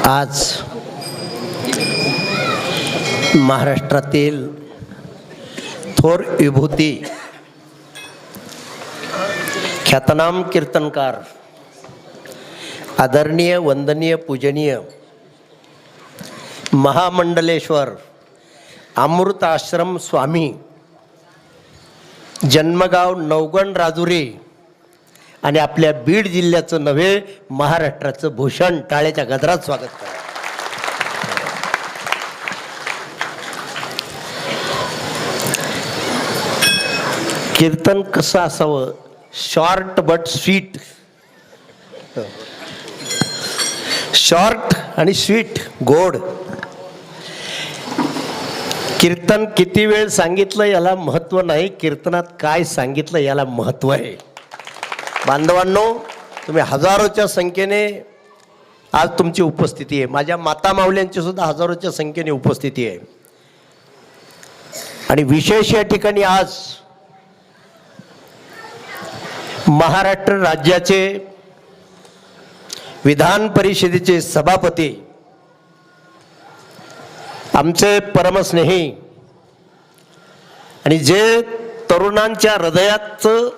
आज महाराष्ट्रातील थोर विभूती ख्यातनाम कीर्तनकार आदरणीय वंदनीय पूजनीय महामंडलेश्वर अमृत आश्रम स्वामी जन्मगाव नवगण राजुरी आणि आपल्या बीड जिल्ह्याचं नव्हे महाराष्ट्राचं भूषण टाळ्याच्या गजरात स्वागत करा. कीर्तन कसं असावं? Short but sweet. शॉर्ट आणि स्वीट, गोड. कीर्तन किती वेळ सांगितलं याला महत्त्व नाही, कीर्तनात काय सांगितलं याला महत्त्व आहे. बांधवांनो, तुम्ही हजारोच्या संख्येने आज तुमची उपस्थिती आहे. माझ्या माता माऊल्यांची सुद्धा हजारोच्या संख्येने उपस्थिती आहे. आणि विशेष या ठिकाणी आज महाराष्ट्र राज्याचे विधान परिषदेचे सभापती आमचे परमस्नेही आणि जे तरुणांच्या हृदयाचं,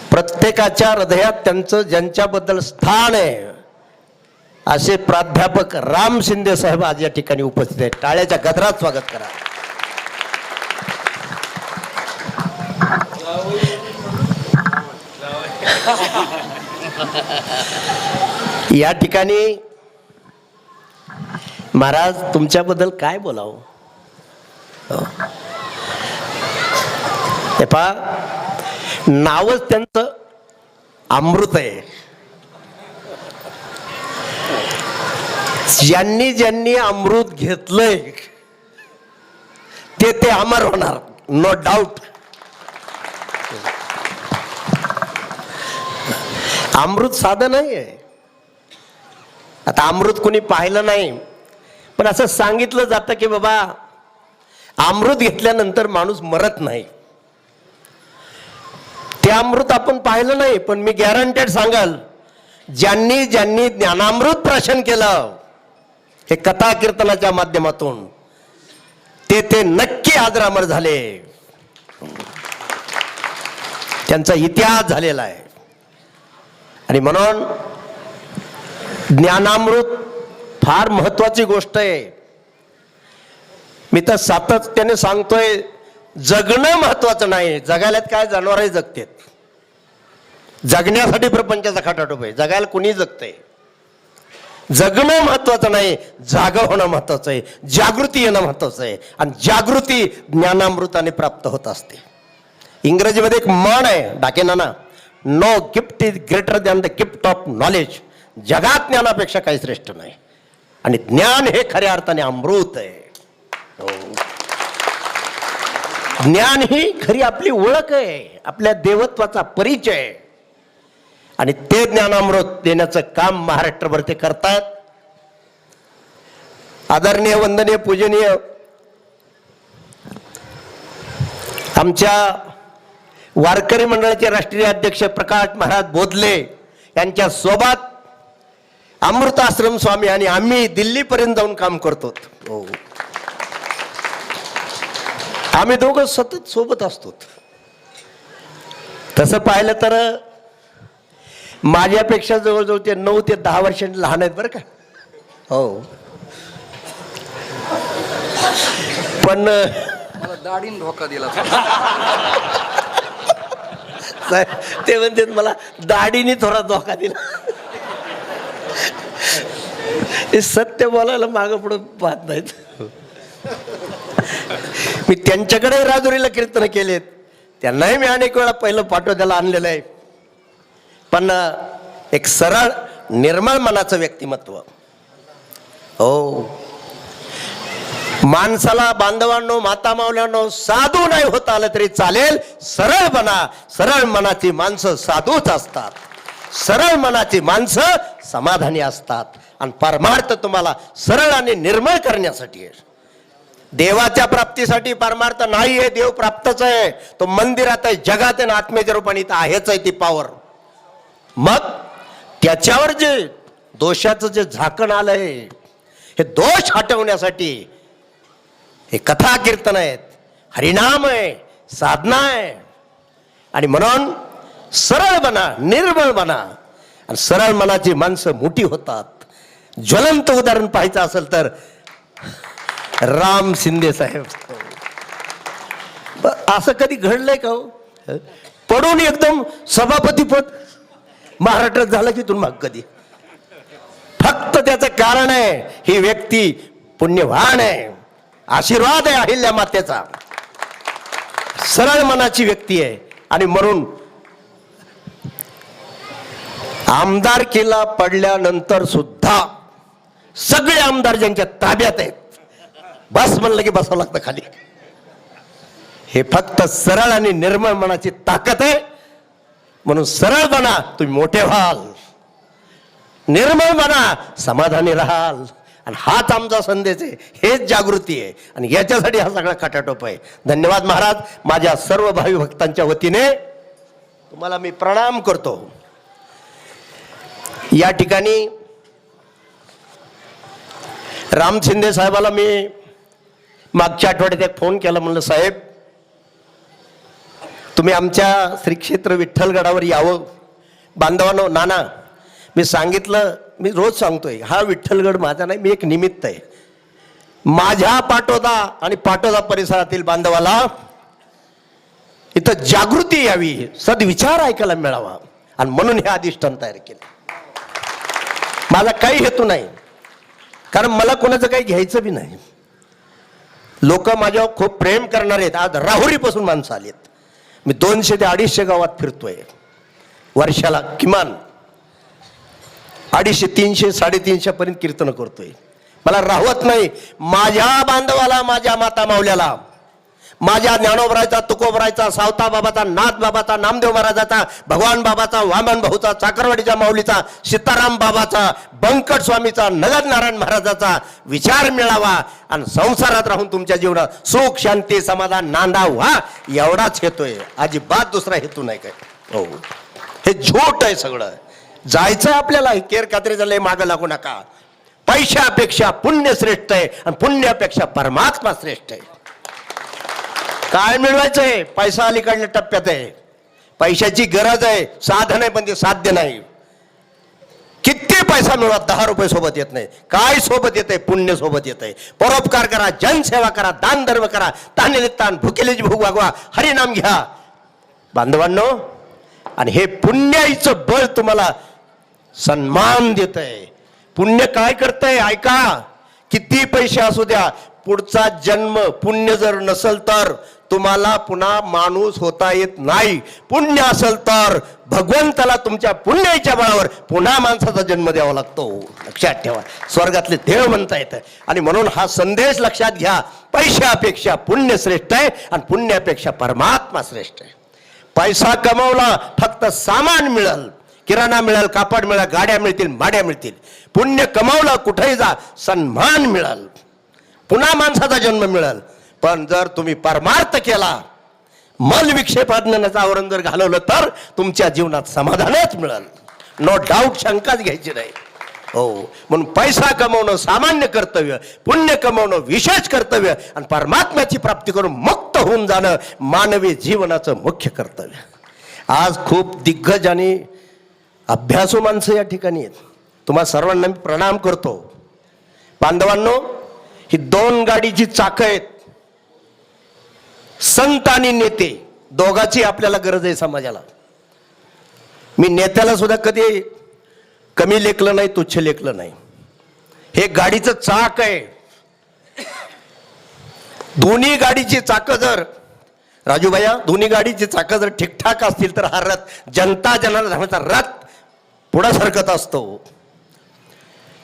प्रत्येकाच्या हृदयात त्यांचं ज्यांच्याबद्दल स्थान आहे, असे प्राध्यापक राम शिंदे साहेब आज या ठिकाणी उपस्थित आहेत. टाळ्याच्या गजरात स्वागत करा. या ठिकाणी महाराज तुमच्याबद्दल काय बोलावं? हे पहा, नावच त्यांचं अमृत आहे. ज्यांनी ज्यांनी अमृत घेतलंय ते अमर होणार, नो डाऊट. अमृत साधं नाही आहे. आता अमृत कोणी पाहिलं नाही, पण असं सांगितलं जातं की बाबा अमृत घेतल्यानंतर माणूस मरत नाही. ते अमृत आपण पाहिलं नाही, पण मी गॅरंटेड सांगाल, ज्यांनी ज्यांनी ज्ञानामृत प्राशन केलं हे कथा कीर्तनाच्या माध्यमातून, ते नक्की आदरामर झाले. त्यांचा इतिहास झालेला आहे. आणि म्हणून ज्ञानामृत फार महत्वाची गोष्ट आहे. मी तर सातत्याने सांगतोय, जगणं महत्वाचं नाही, जगायला काय जनावरही जगतात. जगण्यासाठी प्रपंचाचा खटाटोप आहे, जगायला कुणी जगतंय. जगणं महत्वाचं नाही, जागं होणं महत्वाचं आहे, जागृती येणं महत्वाचं आहे. आणि जागृती ज्ञानामृताने प्राप्त होत असते. इंग्रजीमध्ये एक म्हण आहे, डाकेनाना, no gift is greater than the gift of knowledge. जगात ज्ञानापेक्षा काही श्रेष्ठ नाही. आणि ज्ञान हे खऱ्या अर्थाने अमृत आहे. ज्ञान ही खरी आपली ओळख आहे, आपल्या देवत्वाचा परिचय. आणि ते ज्ञानामृत देण्याचं काम महाराष्ट्रभर ते करतात. आदरणीय वंदनीय पूजनीय आमच्या वारकरी मंडळाचे राष्ट्रीय अध्यक्ष प्रकाश महाराज बोधले यांच्या सोबत अमृत आश्रम स्वामी आणि आम्ही दिल्लीपर्यंत जाऊन काम करतो. आम्ही दोघं सतत सोबत असतो. तसं पाहिलं तर माझ्यापेक्षा जवळजवळ ते 9 ते 10 वर्षांनी लहान आहेत बरं का. हो, पण दाढीन धोका दिला. ते म्हणते मला दाढीने थोडा धोका दिला. हे सत्य बोलायला मागं पुढं पाहत नाहीत. मी त्यांच्याकडे राजुरीला कीर्तन केलेत, त्यांनाही मी अनेक वेळा पहिलं पाठवत्याला आणलेलं आहे. पण एक सरळ निर्मळ मनाचं व्यक्तिमत्व. हो, माणसाला, बांधवांनो, माता माऊल्यांनो, साधू नाही होता आलं तरी चालेल, सरळ बना. सरळ मनाची माणसं साधूच असतात. सरळ मनाची माणसं समाधानी असतात. आणि परमार्थ तुम्हाला सरळ आणि निर्मळ करण्यासाठी आहे. देवाच्या प्राप्तीसाठी परमार्थ नाही आहे, देव प्राप्तच आहे. तो मंदिरात आहे, जगात आहे, आत्म्याच्या रूपाने आहेच आहे ती पावर. मग त्याच्यावर जे दोषाचं जे झाकण आलंय हे दोष हटवण्यासाठी हे कथा कीर्तन आहेत, हरिनाम आहे, साधना आहे. आणि म्हणून सरळ बना, निर्मळ बना. आणि सरळ मनाची माणसं मोठी होतात. ज्वलंत उदाहरण पाहायचं असेल तर राम शिंदे साहेब. असं कधी घडलंय का हो? पडून एकदम सभापतीपद महाराष्ट्रात झालं की तुम्ही मग कधी? फक्त त्याचं कारण आहे ही व्यक्ती पुण्यवान आहे, आशीर्वाद आहे अहिल्या मातेचा, सरळ मनाची व्यक्ती आहे. आणि म्हणून आमदारकीला पडल्यानंतर सुद्धा सगळे आमदार ज्यांच्या ताब्यात आहेत, बस म्हणलं की बसावं लागतं खाली. हे फक्त सरळ आणि निर्मळ मनाची ताकद आहे. म्हणून सरळ बना, तुम्ही मोठे व्हाल. निर्मळ बना, समाधानी राहाल. आणि हाच आमचा संदेश आहे, हेच जागृती आहे. आणि याच्यासाठी हा सगळा खटाटोप आहे. धन्यवाद महाराज. माझ्या सर्व भावी भक्तांच्या वतीने तुम्हाला मी प्रणाम करतो. या ठिकाणी राम शिंदे साहेबाला मी मागच्या आठवड्यात एक फोन केला. म्हणलं साहेब तुम्ही आमच्या श्री क्षेत्र विठ्ठलगडावर यावं. बांधवांनो, नाना मी सांगितलं, मी रोज सांगतोय, हा विठ्ठलगड माझा नाही, मी एक निमित्त आहे. माझ्या पाटोदा आणि पाटोदा परिसरातील बांधवाला इथं जागृती यावी, सद्विचार ऐकायला मिळावा. आणि म्हणून हे अधिष्ठान तयार केलं. माझा काही हेतू नाही, कारण मला कोणाचं काही घ्यायचं बी नाही. लोक माझ्यावर खूप प्रेम करणार आहेत. आज राहुरीपासून माणसं आलीत. मी 200 ते 250 गावात फिरतोय वर्षाला, किमान 250, 300, 350 पर्यंत कीर्तन करतोय. मला राहवत नाही. माझ्या बांधवाला, माझ्या माता माऊल्याला, माझ्या ज्ञानोबरायचा, तुकोबरायचा, सावता बाबाचा, नाथ बाबाचा, नामदेव महाराजाचा, भगवान बाबाचा, वामन भाऊचा, चाकरवाडीच्या माऊलीचा, सीताराम बाबाचा, बंकट स्वामीचा, नगद नारायण महाराजाचा विचार मिळावा. आणि संसारात राहून तुमच्या जीवनात सुख, शांती, समाधान नांदा व्हा, एवढाच हेतोय. अजिबात दुसरा हेतू नाही काय. हो, हे झोट आहे सगळं. जायचं आपल्याला, केर कात्रीचं लय मागं लागू नका. पैशापेक्षा पुण्य श्रेष्ठ आहे आणि पुण्यापेक्षा परमात्मा श्रेष्ठ आहे. काय मिळवायचंय? पैसा अलीकडल्या टप्प्यात आहे. पैशाची गरज आहे, साधन आहे, पण ते साध्य नाही. किती पैसा मिळवा, 10 रुपये सोबत येत नाही. काय सोबत येत आहे? पुण्य सोबत येत आहे. परोपकार करा, जनसेवा करा, दान धर्म करा, तान्हेले ताण, भुकेलेची भूक भागवा, हरिनाम घ्या बांधवांनो. आणि हे पुण्याईचं बळ तुम्हाला सन्मान देत आहे. पुण्य काय करतंय ऐका. किती पैसे असू द्या, पुढचा जन्म पुण्य जर नसल तर तुम्हाला पुन्हा माणूस होता येत नाही. पुण्य असेल तर भगवंताला तुमच्या पुण्याच्या बळावर पुन्हा माणसाचा जन्म द्यावा लागतो. लक्षात ठेवा, स्वर्गातले देव म्हणता येतं. आणि म्हणून हा संदेश लक्षात घ्या. पैशापेक्षा पुण्य श्रेष्ठ आहे आणि पुण्यापेक्षा परमात्मा श्रेष्ठ आहे. पैसा कमवला फक्त सामान मिळेल, किराणा मिळेल, कापड मिळेल, गाड्या मिळतील, माड्या मिळतील. पुण्य कमावलं कुठेही जा, सन्मान मिळेल, पुन्हा माणसाचा जन्म मिळेल. पण जर तुम्ही परमार्थ केला, मल विक्षेपाज्ञानाचं आवरण जर घालवलं तर तुमच्या जीवनात समाधानच मिळेल. नो डाऊट, शंकाच घ्यायची नाही. हो, म्हणून पैसा कमवणं सामान्य कर्तव्य, पुण्य कमवणं विशेष कर्तव्य आणि परमात्म्याची प्राप्ती करून मुक्त होऊन जाणं मानवी जीवनाचं मुख्य कर्तव्य. आज खूप दिग्गज आणि अभ्यासू माणसं या ठिकाणी आहेत. तुम्हाला सर्वांना मी प्रणाम करतो. बांधवांनो, ही 2 गाडीची चाकं आहेत. संत आणि नेते दोघांची आपल्याला गरज आहे समाजाला. मी नेत्याला सुद्धा कधी कमी लेखलं नाही, तुच्छ लेखलं नाही. हे गाडीचं चाक आहे. दोन्ही गाडीची चाकं जर, राजूभाया, दोन्ही गाडीची चाकं जर ठीकठाक असतील तर हा रथ, जनता जनार्दनाचा रथ पुढे सरकत असतो.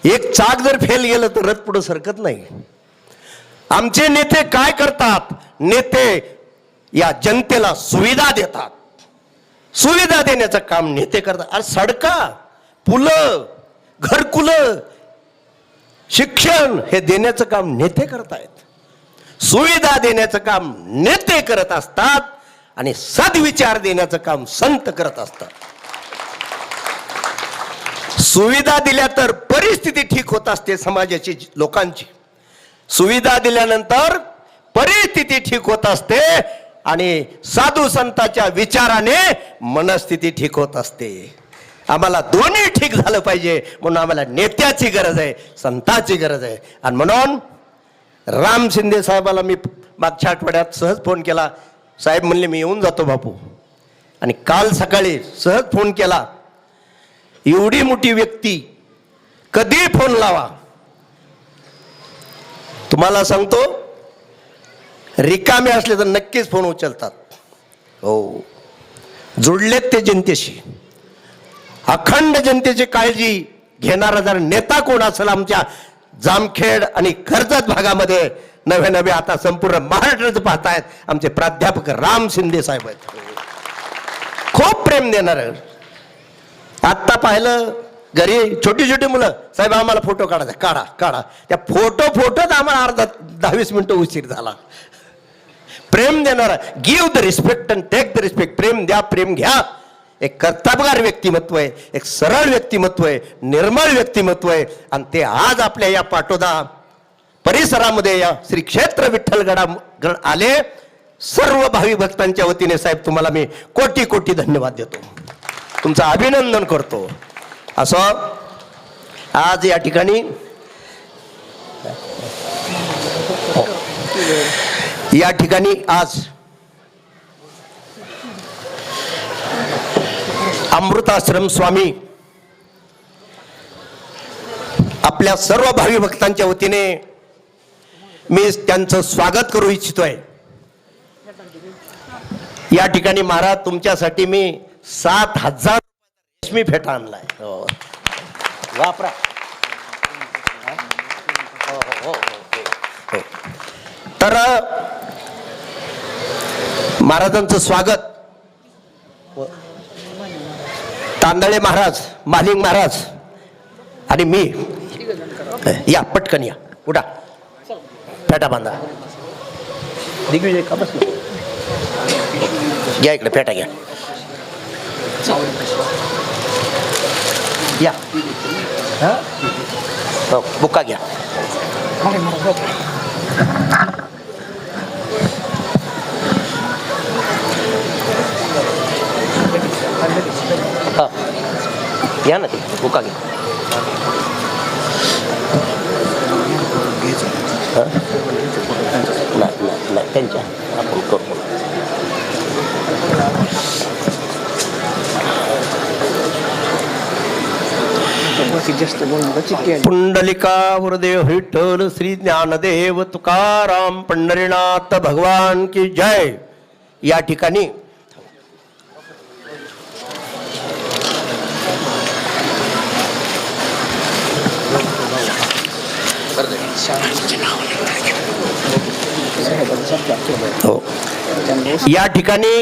एक चाक जर फेल गेलं तर रथ पुढे सरकत नाही. आमचे नेते काय करतात? नेते या जनतेला सुविधा देतात. सुविधा देण्याचं काम नेते करतात. अरे सडका, पुलं, घरकुलं, शिक्षण हे देण्याचं काम नेते करतायत. सुविधा देण्याचं काम नेते करत असतात आणि सद्विचार देण्याचं काम संत करत असतात. सुविधा दिल्या तर परिस्थिती ठीक होत असते समाजाची, लोकांची. सुविधा दिल्यानंतर परिस्थिती ठीक होत असते आणि साधू संतांच्या विचाराने मनस्थिती ठीक होत असते. आम्हाला दोन्ही ठीक झालं पाहिजे, म्हणून आम्हाला नेत्याची गरज आहे, संतांची गरज आहे. आणि म्हणून राम शिंदे साहेबाला मी मागच्या आठवड्यात सहज फोन केला. साहेब म्हणले मी येऊन जातो बापू. आणि काल सकाळी सहज फोन केला. एवढी मोठी व्यक्ती कधी फोन लावा, तुम्हाला सांगतो रिकामे असले तर नक्कीच फोन उचलतात. हो, जोडलेत ते जनतेशी. अखंड जनतेची काळजी घेणारा जर नेता कोण असेल आमच्या जामखेड आणि कर्जत भागामध्ये, नव्हे नव्हे आता संपूर्ण महाराष्ट्राचं पाहतायत, आमचे प्राध्यापक राम शिंदे साहेब आहेत. खूप प्रेम देणार. आत्ता पाहिलं घरी छोटी छोटी मुलं, साहेब आम्हाला फोटो काढायचा, काढा काढा. त्या फोटोच आम्हाला अर्धा 10-20 मिनिटं उशीर झाला. प्रेम देणारा, give the respect and take the respect. प्रेम द्या, प्रेम घ्या. एक कर्तबगार व्यक्तिमत्व आहे, एक सरळ व्यक्तिमत्व आहे, निर्मळ व्यक्तिमत्व आहे. आणि ते आज आपल्या या पाटोदा परिसरामध्ये या श्री क्षेत्र विठ्ठलगड आले. सर्व भावी भक्तांच्या वतीने साहेब तुम्हाला मी कोटी कोटी धन्यवाद देतो, तुमचं अभिनंदन करतो. असं आज या ठिकाणी आज अमृताश्रम स्वामी आपल्या सर्व भावी भक्तांच्या वतीने मी त्यांचं स्वागत करू इच्छितोय. या ठिकाणी महाराज तुमच्यासाठी मी 7,000 रेशमी फेटा आणलाय. हो, वापरा. तर महाराजांचं स्वागत तांदळे महाराज, मालिंग महाराज आणि मी. या पटकन या, उठा, फेटा बांधा. दिग्विजय का बस, घ्या इकडे फेटा घ्या. या बुक्का घ्या. घ्या ना, ते बुक्का घ्या. नाही त्यांच्या आपण करतो. पुंडलिका वरदेव विठ्ठल श्री ज्ञानदेव तुकाराम पंढरीनाथ भगवान की जय. या ठिकाणी हो, या ठिकाणी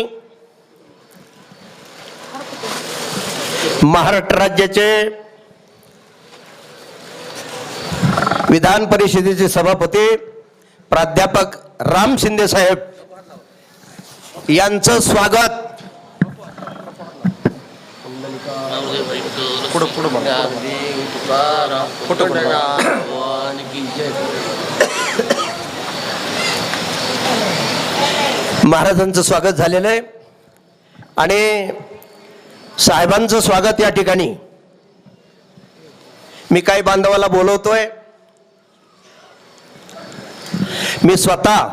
महाराष्ट्र राज्याचे विधान परिषदेचे सभापती प्राध्यापक राम शिंदे साहेब यांचं स्वागत महाराजांचं स्वागत झालेलं आहे. आणि साहेबांचं स्वागत या ठिकाणी मी काही बांधवाला बोलवतोय. मी स्वतः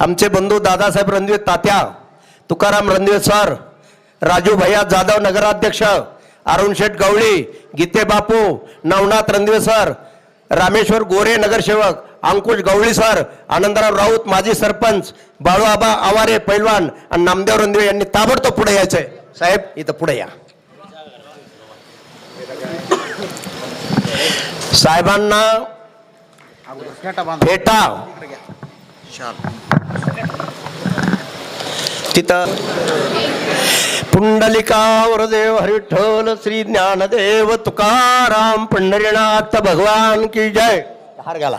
आमचे बंधू दादासाहेब रणदिवे तात्या, तुकाराम रणदिवे सर, राजू भैया जाधव नगराध्यक्ष, अरुण शेठ गवळी, गीते बापू, नवनाथ रणदिवे सर, रामेश्वर गोरे नगरसेवक, अंकुश गवळी सर, आनंदराव राऊत माजी सरपंच, बाळूआबा आवारे पैलवान आणि नामदेव रणदिवे यांनी ताबडतोब पुढे यायचंय. साहेब इथं पुढे या. साहेबांना फेटा तिथं पुंडलिका वरदेव हरिठ्ठल श्री ज्ञानदेव तुकाराम पंढरीनाथ भगवान की जय. हार घाला.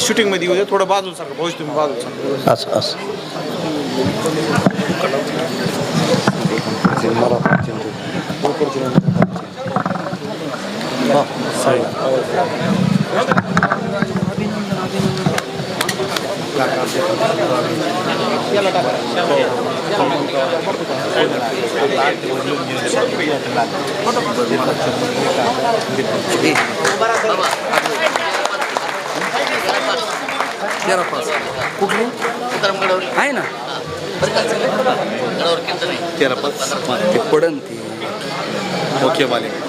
शूटिंग मध्ये थोडं बाजू सारखं तुम्ही बाजू असं तेरा पास कुठली आहे ना तेरा पाच ते पडन ती ओके मालिक